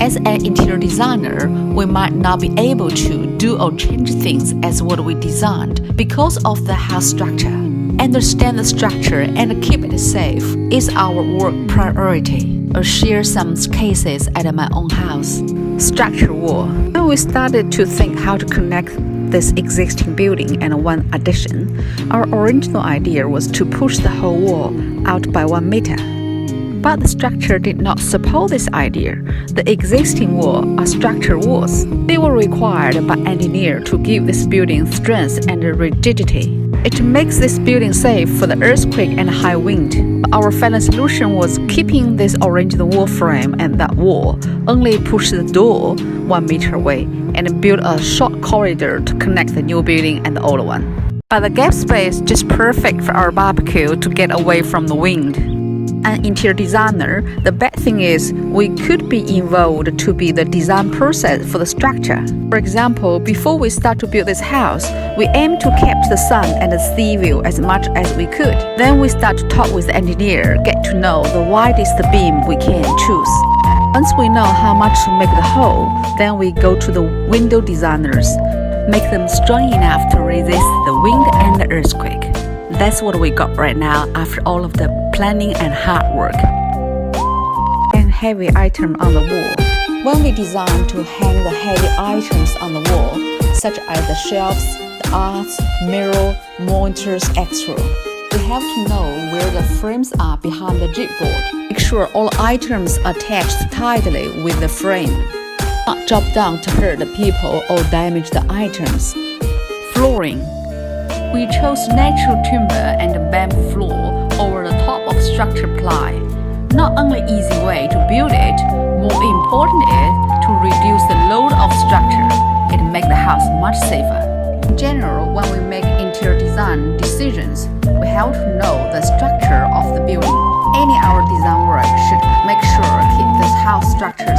As an interior designer, we might not be able to do or change things as what we designed because of the house structure. Understand the structure and keep it safe is our work priority. I'll share some cases at my own house. Structure wall. When we started to think how to connect this existing building and one addition, our original idea was to push the whole wall out by 1 meter. But the structure did not support this idea. The existing walls are structure walls. They were required by engineers to give this building strength and rigidity. It makes this building safe for the earthquake and high wind. Our final solution was keeping this original wall frame and that wall, only push the door 1 meter away and build a short corridor to connect the new building and the old one. But the gap space just perfect for our barbecue to get away from the wind. An interior designer, the bad thing is we could be involved to be the design process for the structure. For example, before we start to build this house, we aim to capture the sun and the sea view as much as we could. Then we start to talk with the engineer, get to know the widest beam we can choose. Once we know how much to make the hole, then we go to the window designers, make them strong enough to resist the wind and the earthquake. That's what we got right now after all of the planning and hard work. And heavy item on the wall. When we design to hang the heavy items on the wall, such as the shelves, the arts, mirror, monitors, etc., we have to know where the frames are behind the chipboard. Make sure all items are attached tightly with the frame. Not drop down to hurt the people or damage the items. Flooring. We chose natural timber and bamboo floor over the top of structure ply. Not only easy way to build it, more important is to reduce the load of structure. It makes the house much safer. In general, when we make interior design decisions, we have to know the structure of the building. Any our design work should make sure keep this house structure